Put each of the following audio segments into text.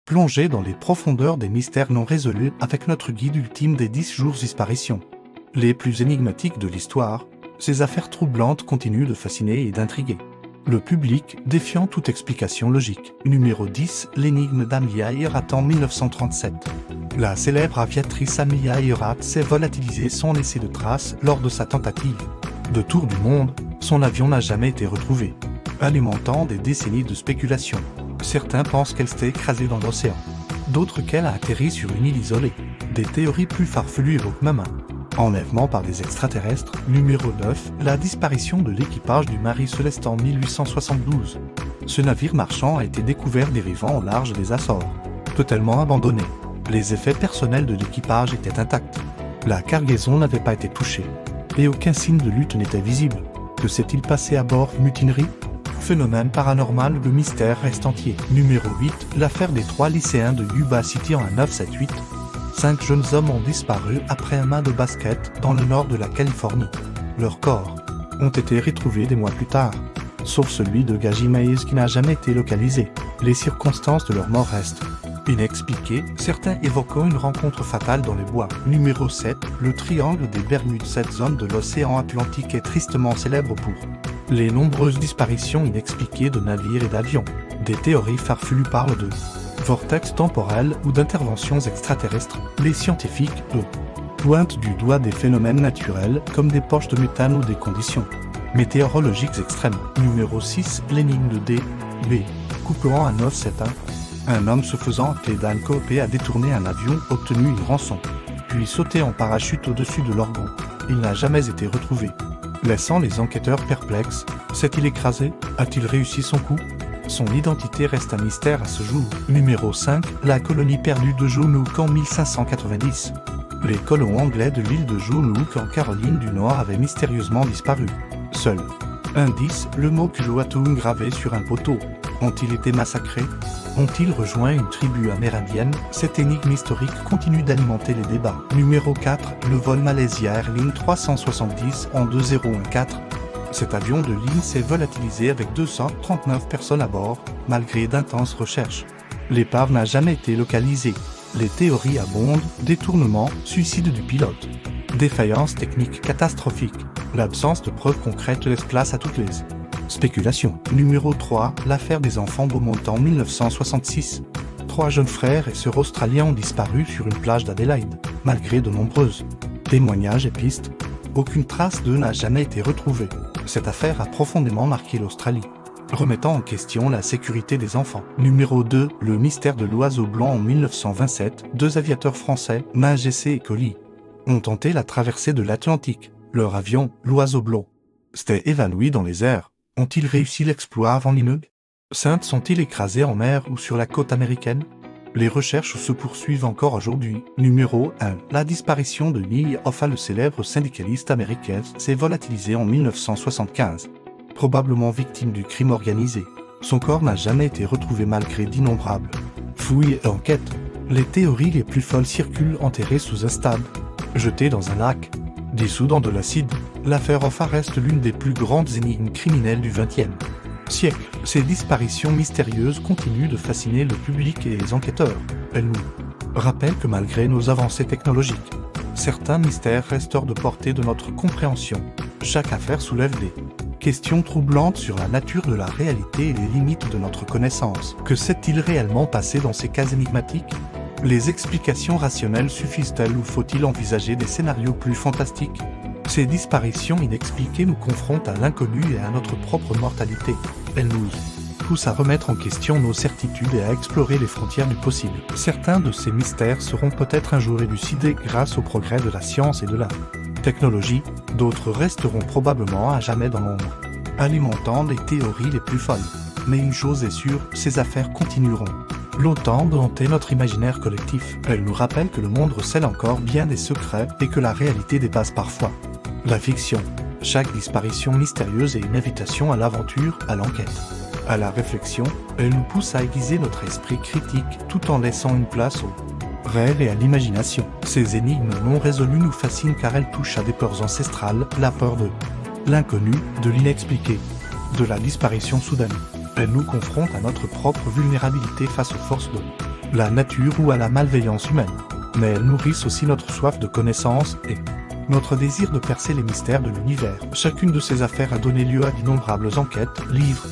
Plongez dans les profondeurs des mystères non résolus avec notre guide ultime des 10 jours disparitions. Les plus énigmatiques de l'histoire, ces affaires troublantes continuent de fasciner et d'intriguer le public, défiant toute explication logique. Numéro 10, l'énigme d'Amiya Earhart en 1937. La célèbre aviatrice Amiya Earhart s'est volatilisée sans laisser de traces lors de sa tentative de tour du monde. Son avion n'a jamais été retrouvé, alimentant des décennies de spéculations. Certains pensent qu'elle s'est écrasée dans l'océan, d'autres qu'elle a atterri sur une île isolée. Des théories plus farfelues évoquent même un enlèvement par des extraterrestres. Numéro 9, la disparition de l'équipage du Marie Céleste en 1872. Ce navire marchand a été découvert dérivant au large des Açores, totalement abandonné. Les effets personnels de l'équipage étaient intacts. La cargaison n'avait pas été touchée, et aucun signe de lutte n'était visible. Que s'est-il passé à bord? Mutinerie? Phénomène paranormal, le mystère reste entier. Numéro 8, l'affaire des 3 lycéens de Yuba City en 1978. 5 jeunes hommes ont disparu après un match de basket dans le nord de la Californie. Leurs corps ont été retrouvés des mois plus tard, sauf celui de Gaji Maïs qui n'a jamais été localisé. Les circonstances de leur mort restent inexpliquées, certains évoquant une rencontre fatale dans les bois. Numéro 7, le triangle des Bermudes. Cette zone de l'océan Atlantique est tristement célèbre pour les nombreuses disparitions inexpliquées de navires et d'avions. Des théories farfelues parlent de vortex temporel ou d'interventions extraterrestres. Les scientifiques, eux, pointent du doigt des phénomènes naturels comme des poches de méthane ou des conditions météorologiques extrêmes. Numéro 6, l'énigme de D.B. Couperan à 971. Un homme se faisant appeler Dan Coopé a détourné un avion, obtenu une rançon, puis sauté en parachute au-dessus de l'orgon. Il n'a jamais été retrouvé, laissant les enquêteurs perplexes. S'est-il écrasé? A-t-il réussi son coup? Son identité reste un mystère à ce jour. Numéro 5, la colonie perdue de Jonook en 1590. Les colons anglais de l'île de Jonook en Caroline du Nord avaient mystérieusement disparu. Seul indice, le mot Kuloatung gravé sur un poteau. Ont-ils été massacrés? Ont-ils rejoint une tribu amérindienne? Cette énigme historique continue d'alimenter les débats. Numéro 4, le vol Malaysia Airlines 370 en 2014. Cet avion de ligne s'est volatilisé avec 239 personnes à bord, malgré d'intenses recherches. L'épave n'a jamais été localisée. Les théories abondent: détournement, suicide du pilote, défaillance technique catastrophique. L'absence de preuves concrètes laisse place à toutes les spéculations. Numéro 3, l'affaire des enfants Beaumont en 1966. 3 jeunes frères et sœurs australiens ont disparu sur une plage d'Adélaïde. Malgré de nombreuses témoignages et pistes, aucune trace d'eux n'a jamais été retrouvée. Cette affaire a profondément marqué l'Australie, remettant en question la sécurité des enfants. Numéro 2, le mystère de l'oiseau blanc en 1927. 2 aviateurs français, Magesset et Colli, ont tenté la traversée de l'Atlantique. Leur avion, l'oiseau blanc, s'était évanoui dans les airs. Ont-ils réussi l'exploit avant l'immeuble? Sont-ils écrasés en mer ou sur la côte américaine? Les recherches se poursuivent encore aujourd'hui. Numéro 1, la disparition de Lee Hoffa, le célèbre syndicaliste américain, s'est volatilisé en 1975. Probablement victime du crime organisé. Son corps n'a jamais été retrouvé malgré d'innombrables fouilles et enquêtes. Les théories les plus folles circulent: enterré sous un stade, jeté dans un lac, dissous dans de l'acide. L'affaire Hoffa reste l'une des plus grandes énigmes criminelles du XXe siècle. Ces disparitions mystérieuses continuent de fasciner le public et les enquêteurs. Elles nous rappellent que malgré nos avancées technologiques, certains mystères restent hors de portée de notre compréhension. Chaque affaire soulève des questions troublantes sur la nature de la réalité et les limites de notre connaissance. Que s'est-il réellement passé dans ces cas énigmatiques? Les explications rationnelles suffisent-elles ou faut-il envisager des scénarios plus fantastiques? Ces disparitions inexpliquées nous confrontent à l'inconnu et à notre propre mortalité. Elles nous poussent à remettre en question nos certitudes et à explorer les frontières du possible. Certains de ces mystères seront peut-être un jour élucidés grâce au progrès de la science et de la technologie, d'autres resteront probablement à jamais dans l'ombre, alimentant les théories les plus folles. Mais une chose est sûre, ces affaires continueront longtemps de hanter notre imaginaire collectif. Elles nous rappellent que le monde recèle encore bien des secrets et que la réalité dépasse parfois la fiction. Chaque disparition mystérieuse est une invitation à l'aventure, à l'enquête, à la réflexion. Elle nous pousse à aiguiser notre esprit critique tout en laissant une place au réel et à l'imagination. Ces énigmes non résolues nous fascinent car elles touchent à des peurs ancestrales, la peur de l'inconnu, de l'inexpliqué, de la disparition soudaine. Elles nous confrontent à notre propre vulnérabilité face aux forces de la nature ou à la malveillance humaine. Mais elles nourrissent aussi notre soif de connaissance et notre désir de percer les mystères de l'univers. Chacune de ces affaires a donné lieu à d'innombrables enquêtes, livres,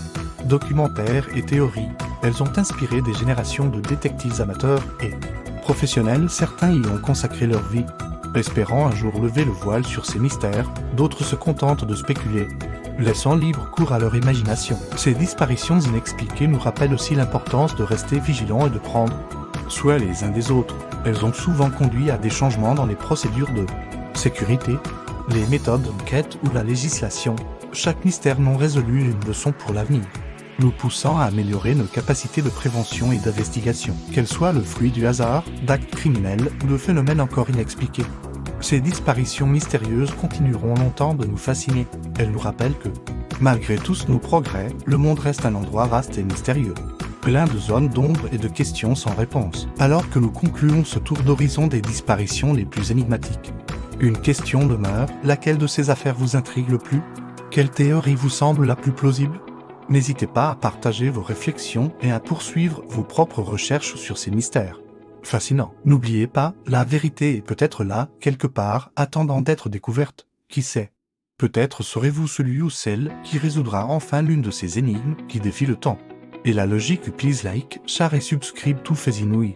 documentaires et théories. Elles ont inspiré des générations de détectives amateurs et professionnels. Certains y ont consacré leur vie, espérant un jour lever le voile sur ces mystères. D'autres se contentent de spéculer, laissant libre cours à leur imagination. Ces disparitions inexpliquées nous rappellent aussi l'importance de rester vigilants et de prendre soin les uns des autres. Elles ont souvent conduit à des changements dans les procédures de sécurité, les méthodes d'enquête ou la législation. Chaque mystère non résolu est une leçon pour l'avenir, nous poussant à améliorer nos capacités de prévention et d'investigation, qu'elles soient le fruit du hasard, d'actes criminels ou de phénomènes encore inexpliqués. Ces disparitions mystérieuses continueront longtemps de nous fasciner. Elles nous rappellent que, malgré tous nos progrès, le monde reste un endroit vaste et mystérieux, plein de zones d'ombre et de questions sans réponse. Alors que nous concluons ce tour d'horizon des disparitions les plus énigmatiques, une question demeure: laquelle de ces affaires vous intrigue le plus? Quelle théorie vous semble la plus plausible? N'hésitez pas à partager vos réflexions et à poursuivre vos propres recherches sur ces mystères fascinants. N'oubliez pas, la vérité est peut-être là, quelque part, attendant d'être découverte. Qui sait? Peut-être serez-vous celui ou celle qui résoudra enfin l'une de ces énigmes qui défient le temps et la logique. Please like, share et subscribe tout fait inouï.